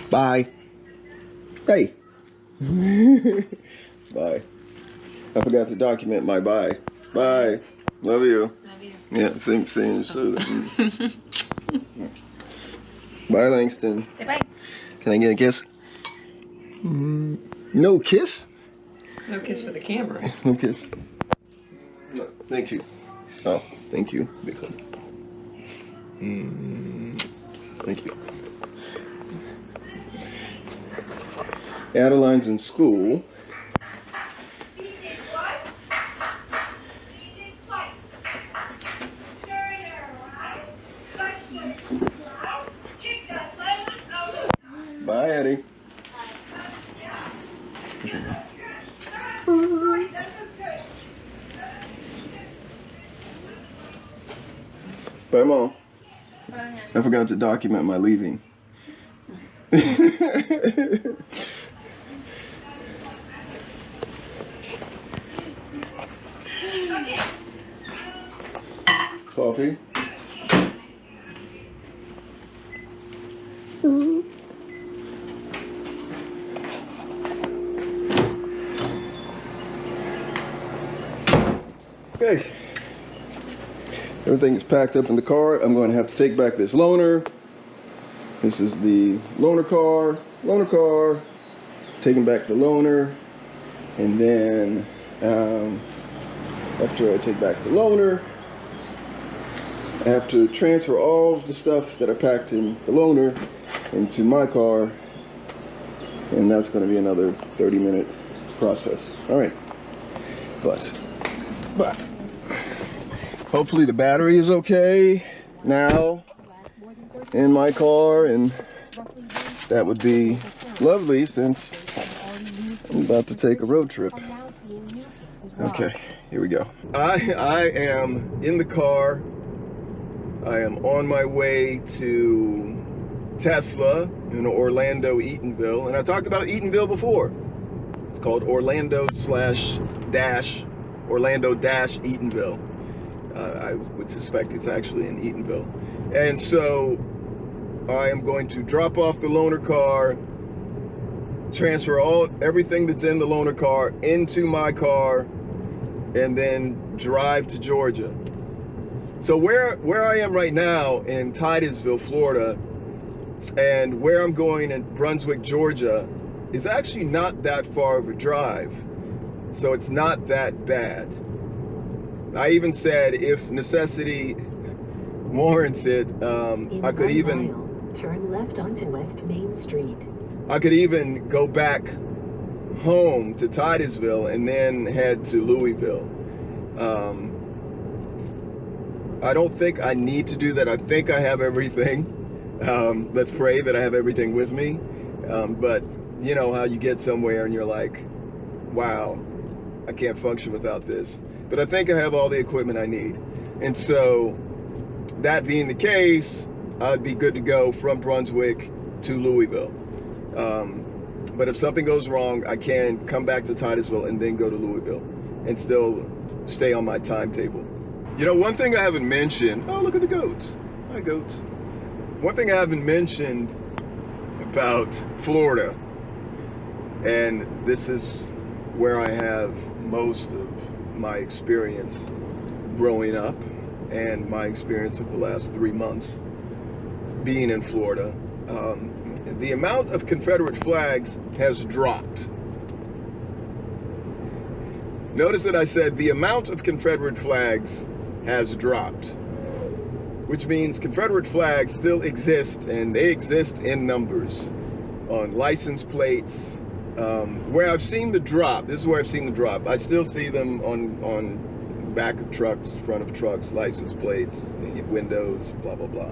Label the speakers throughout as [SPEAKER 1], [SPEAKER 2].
[SPEAKER 1] Bye. Hey. Bye. I forgot to document my bye. Bye. Love you.
[SPEAKER 2] Love you.
[SPEAKER 1] Yeah, same. So, bye, Langston.
[SPEAKER 2] Say bye.
[SPEAKER 1] Can I get a kiss? No kiss?
[SPEAKER 2] No kiss for the camera.
[SPEAKER 1] No kiss. No, thank you. Oh, thank you. Because. Thank you. Adeline's in school. Bye, Eddie. Bye, Mom.
[SPEAKER 2] Bye.
[SPEAKER 1] I forgot to document my leaving. Coffee. Okay. Everything is packed up in the car. I'm going to have to take back this loaner. This is the loaner car. Taking back the loaner. And then after I take back the loaner, I have to transfer all the stuff that I packed in the loaner into my car. And that's going to be another 30-minute process. All right. But hopefully the battery is okay now in my car, and that would be lovely since I'm about to take a road trip. Okay, here we go. I am in the car. I am on my way to Tesla in Orlando, Eatonville, and I talked about Eatonville before. It's called Orlando-Eatonville. I would suspect it's actually in Eatonville. And so I am going to drop off the loaner car, transfer everything that's in the loaner car into my car, and then drive to Georgia. So where I am right now in Titusville, Florida, and where I'm going in Brunswick, Georgia, is actually not that far of a drive. So it's not that bad. I even said if necessity warrants it, I could even
[SPEAKER 3] turn left onto West Main Street.
[SPEAKER 1] I could even go back home to Titusville and then head to Louisville. I don't think I need to do that. I think I have everything. Let's pray that I have everything with me. But you know how you get somewhere and you're like, wow, I can't function without this. But I think I have all the equipment I need. And so that being the case, I'd be good to go from Brunswick to Louisville. But if something goes wrong, I can come back to Titusville and then go to Louisville and still stay on my timetable. You know, one thing I haven't mentioned, oh, look at the goats. Hi, goats. One thing I haven't mentioned about Florida, and this is where I have most of my experience growing up and my experience of the last 3 months being in Florida. The amount of Confederate flags has dropped. Notice that I said the amount of Confederate flags has dropped, which means Confederate flags still exist, and they exist in numbers on license plates. Where I've seen the drop, this is where I've seen the drop. I still see them on back of trucks, front of trucks, license plates, windows, blah, blah, blah.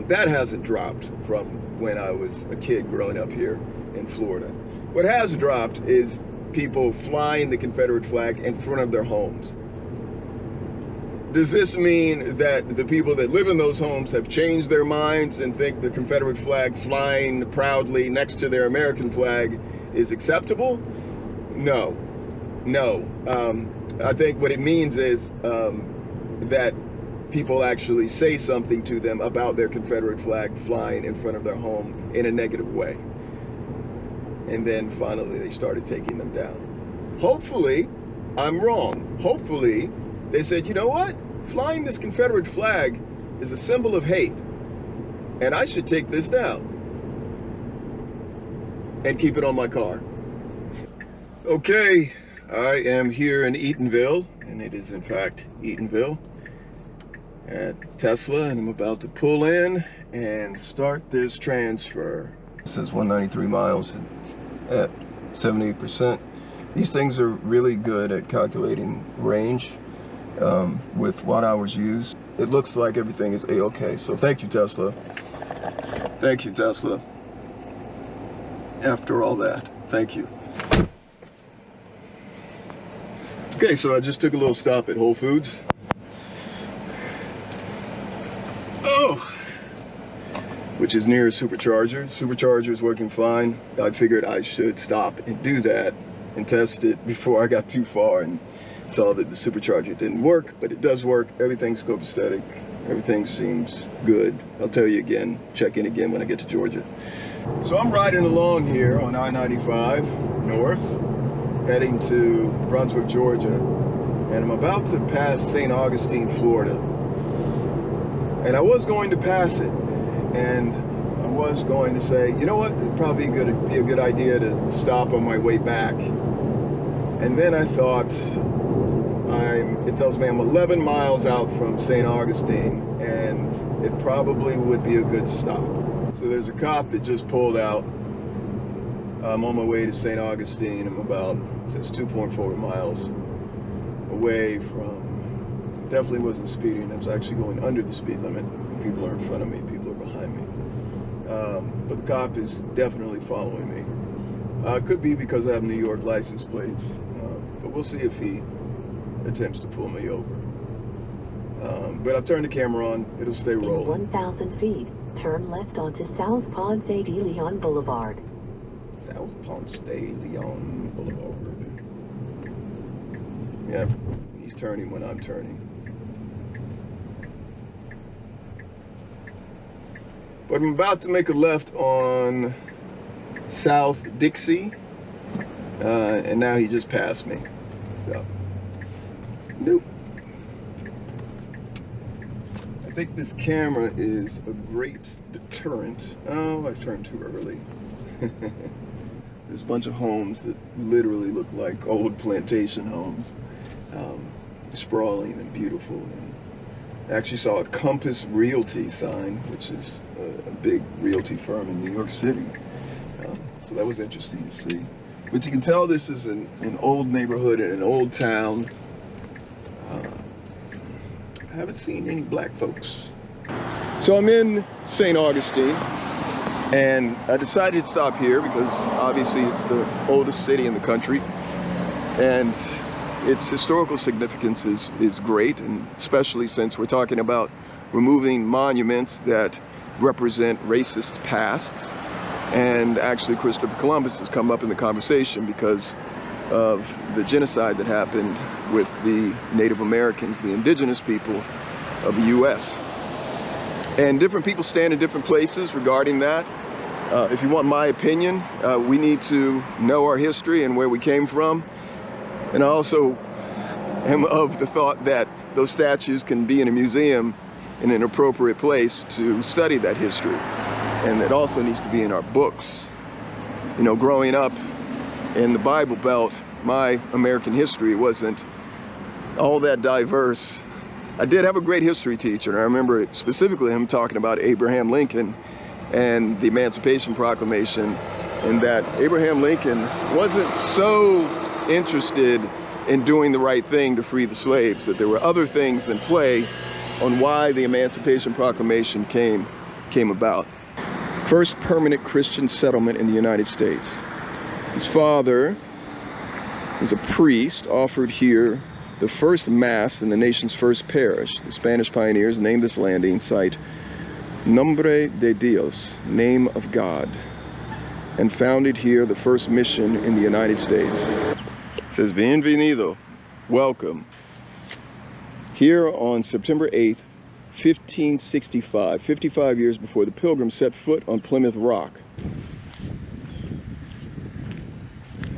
[SPEAKER 1] That hasn't dropped from when I was a kid growing up here in Florida. What has dropped is people flying the Confederate flag in front of their homes. Does this mean that the people that live in those homes have changed their minds and think the Confederate flag flying proudly next to their American flag is acceptable? No. I think what it means is that people actually say something to them about their Confederate flag flying in front of their home in a negative way. And then finally they started taking them down. Hopefully, I'm wrong. Hopefully, they said, you know what? Flying this Confederate flag is a symbol of hate, and I should take this down and keep it on my car. Okay, I am here in Eatonville, and it is in fact Eatonville at Tesla, and I'm about to pull in and start this transfer. It says 193 miles at 78%. These things are really good at calculating range with watt hours used. It looks like everything is a-okay, so thank you, Tesla. Thank you, Tesla. After all that, thank you. Okay, so I just took a little stop at Whole Foods. Oh! Which is near a supercharger. Supercharger is working fine. I figured I should stop and do that and test it before I got too far and saw that the supercharger didn't work, but it does work. Everything's copacetic. Everything seems good. I'll tell you again, check in again when I get to Georgia. So I'm riding along here on I-95 north, heading to Brunswick, Georgia, and I'm about to pass St. Augustine, Florida. And I was going to pass it, and I was going to say, you know what, it'd probably be a good idea to stop on my way back. And then I thought, it tells me I'm 11 miles out from St. Augustine, and it probably would be a good stop. So there's a cop that just pulled out. I'm on my way to St. Augustine. I'm about, it says 2.4 miles away from, definitely wasn't speeding. I was actually going under the speed limit. People are in front of me, people are behind me. But the cop is definitely following me. Could be because I have New York license plates, but we'll see if he attempts to pull me over. But I've turned the camera on, it'll stay rolling.
[SPEAKER 3] In 1,000 feet, turn left onto South Ponce de Leon Boulevard.
[SPEAKER 1] South Ponce de Leon Boulevard. Yeah, he's turning when I'm turning. But I'm about to make a left on South Dixie, and now he just passed me. So, nope. I think this camera is a great deterrent. Oh, I turned too early. There's a bunch of homes that literally look like old plantation homes, sprawling and beautiful. And I actually saw a Compass Realty sign, which is a big realty firm in New York City. So that was interesting to see. But you can tell this is an old neighborhood in an old town. I haven't seen any black folks. So I'm in St. Augustine, and I decided to stop here because obviously it's the oldest city in the country, and its historical significance is great, and especially since we're talking about removing monuments that represent racist pasts. And actually Christopher Columbus has come up in the conversation because of the genocide that happened with the Native Americans, the indigenous people of the US. And different people stand in different places regarding that. If you want my opinion, we need to know our history and where we came from. And I also am of the thought that those statues can be in a museum in an appropriate place to study that history. And it also needs to be in our books. You know, growing up in the Bible Belt, my American history wasn't all that diverse. I did have a great history teacher, and I remember specifically him talking about Abraham Lincoln and the Emancipation Proclamation, and that Abraham Lincoln wasn't so interested in doing the right thing to free the slaves, that there were other things in play on why the Emancipation Proclamation came about. First permanent Christian settlement in the United States. His father was a priest, offered here the first mass in the nation's first parish. The Spanish pioneers named this landing site Nombre de Dios, name of God, and founded here the first mission in the United States. It says, bienvenido, welcome. Here on September 8th, 1565, 55 years before the Pilgrims set foot on Plymouth Rock.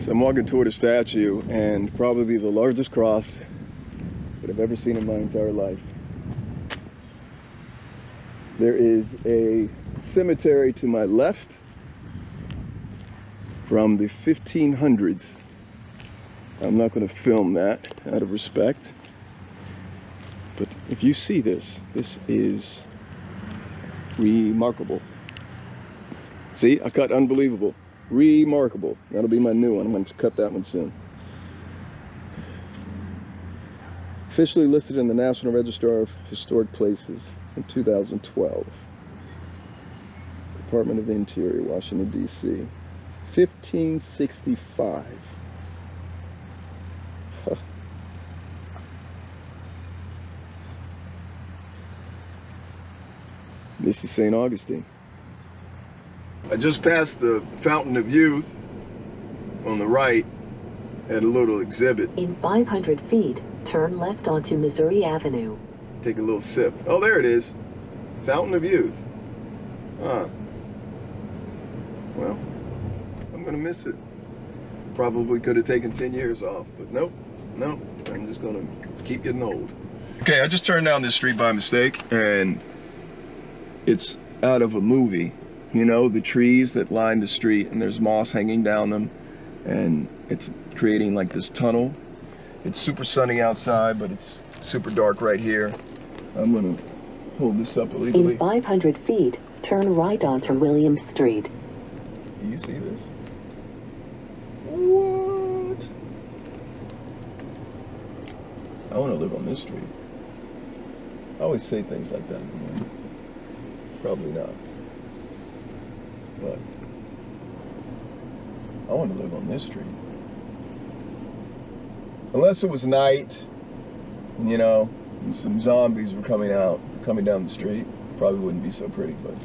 [SPEAKER 1] So I'm walking toward a statue, and probably the largest cross that I've ever seen in my entire life. There is a cemetery to my left from the 1500s. I'm not going to film that out of respect, but if you see this, this is remarkable. See, I cut unbelievable. Remarkable. That'll be my new one. I'm going to cut that one soon. Officially listed in the National Register of Historic Places in 2012. Department of the Interior, Washington, D.C. 1565. Huh. This is St. Augustine. I just passed the Fountain of Youth on the right at a little exhibit.
[SPEAKER 3] In 500 feet, turn left onto Missouri Avenue.
[SPEAKER 1] Take a little sip. Oh, there it is. Fountain of Youth. Ah. Well, I'm gonna miss it. Probably could have taken 10 years off, but nope. I'm just gonna keep getting old. Okay, I just turned down this street by mistake, and it's out of a movie. You know, the trees that line the street, and there's moss hanging down them, and it's creating like this tunnel. It's super sunny outside, but it's super dark right here. I'm gonna hold this up illegally.
[SPEAKER 3] In 500 feet, turn right onto Williams Street.
[SPEAKER 1] Do you see this? What? I want to live on this street. I always say things like that, but probably not. But I want to live on this street. Unless it was night, you know, and some zombies were coming down the street. Probably wouldn't be so pretty, but.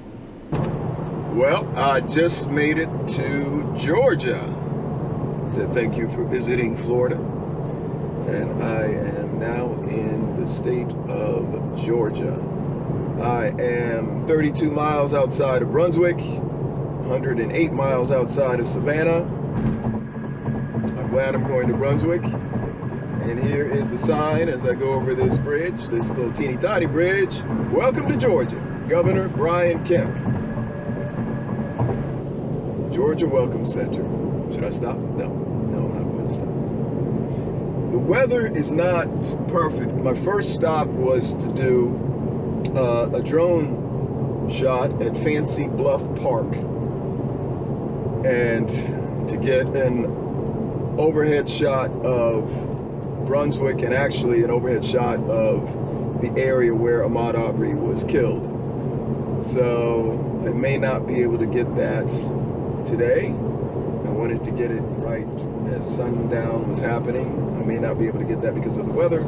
[SPEAKER 1] Well, I just made it to Georgia. Said thank you for visiting Florida. And I am now in the state of Georgia. I am 32 miles outside of Brunswick, 108 miles outside of Savannah. I'm glad I'm going to Brunswick. And here is the sign as I go over this bridge, this little teeny tiny bridge. Welcome to Georgia, Governor Brian Kemp. Georgia Welcome Center. Should I stop? No, I'm not going to stop. The weather is not perfect. My first stop was to do a drone shot at Fancy Bluff Park and to get an overhead shot of Brunswick and actually an overhead shot of the area where Ahmaud Arbery was killed. So I may not be able to get that today. I wanted to get it right as sundown was happening. I may not be able to get that because of the weather.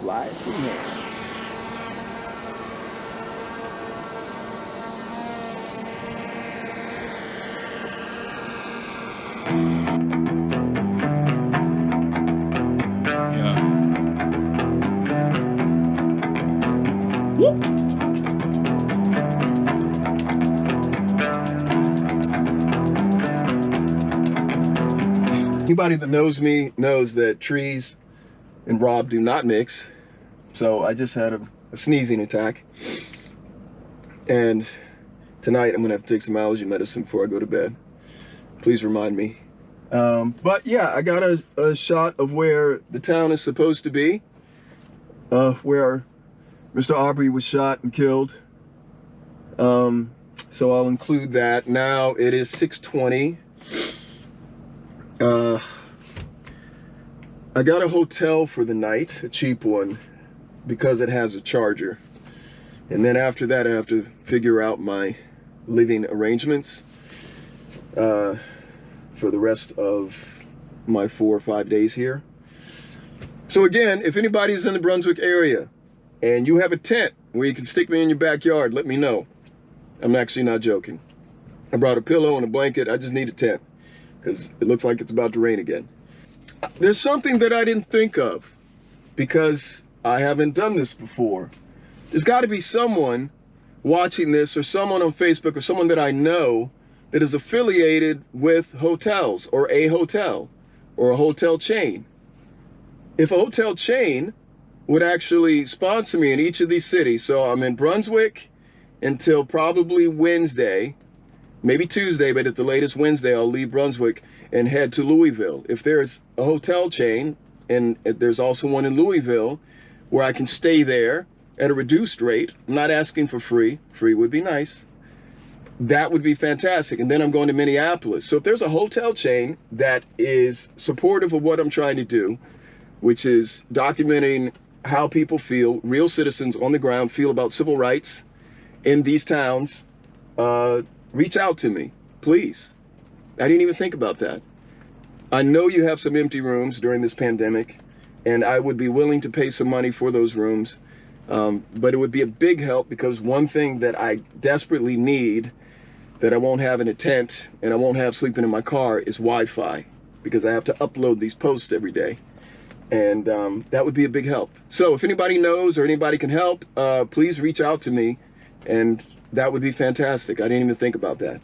[SPEAKER 1] Fly through here. Anybody that knows me knows that trees and Rob do not mix. So I just had a sneezing attack. And tonight I'm gonna have to take some allergy medicine before I go to bed. Please remind me. But yeah, I got a shot of where the town is supposed to be, where Mr. Arbery was shot and killed. So I'll include that. Now it is 6:20. I got a hotel for the night, a cheap one, because it has a charger. And then after that, I have to figure out my living arrangements for the rest of my 4 or 5 days here. So again, if anybody's in the Brunswick area and you have a tent where you can stick me in your backyard, let me know. I'm actually not joking. I brought a pillow and a blanket. I just need a tent because it looks like it's about to rain again. There's something that I didn't think of because I haven't done this before. There's got to be someone watching this, or someone on Facebook, or someone that I know that is affiliated with hotels, or a hotel chain. If a hotel chain would actually sponsor me in each of these cities, so I'm in Brunswick until probably Wednesday, maybe Tuesday, but at the latest Wednesday, I'll leave Brunswick and head to Louisville. If there's a hotel chain, and there's also one in Louisville, where I can stay there at a reduced rate, I'm not asking for free would be nice, that would be fantastic. And then I'm going to Minneapolis. So if there's a hotel chain that is supportive of what I'm trying to do, which is documenting how people feel, real citizens on the ground feel about civil rights in these towns, reach out to me, please. I didn't even think about that. I know you have some empty rooms during this pandemic, and I would be willing to pay some money for those rooms. But it would be a big help, because one thing that I desperately need that I won't have in a tent and I won't have sleeping in my car is Wi-Fi, because I have to upload these posts every day. And that would be a big help. So if anybody knows or anybody can help, please reach out to me, and that would be fantastic. I didn't even think about that.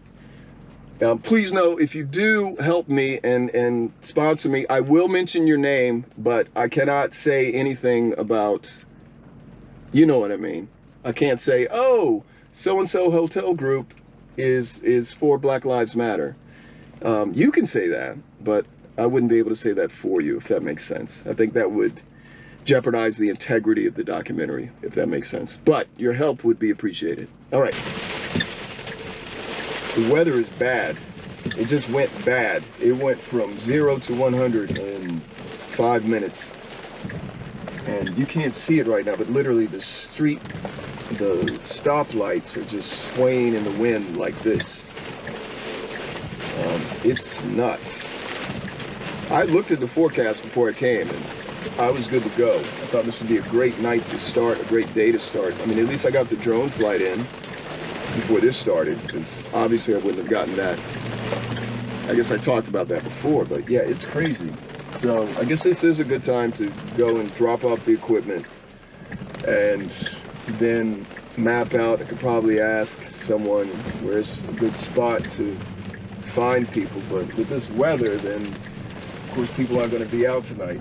[SPEAKER 1] Please know, if you do help me and sponsor me, I will mention your name, but I cannot say anything about, you know what I mean. I can't say, oh, so-and-so hotel group is for Black Lives Matter. You can say that, but I wouldn't be able to say that for you, if that makes sense. I think that would jeopardize the integrity of the documentary, if that makes sense. But your help would be appreciated. All right. The weather is bad. It just went bad. It went from 0 to 100 in 5 minutes. And you can't see it right now, but literally the stoplights are just swaying in the wind like this. It's nuts. I looked at the forecast before I came, and I was good to go. I thought this would be a great night to start, a great day to start. I mean, at least I got the drone flight in before this started, because obviously I wouldn't have gotten that. I guess I talked about that before, but yeah, it's crazy. So I guess this is a good time to go and drop off the equipment and then map out. I could probably ask someone where's a good spot to find people, but with this weather, then of course people aren't going to be out tonight.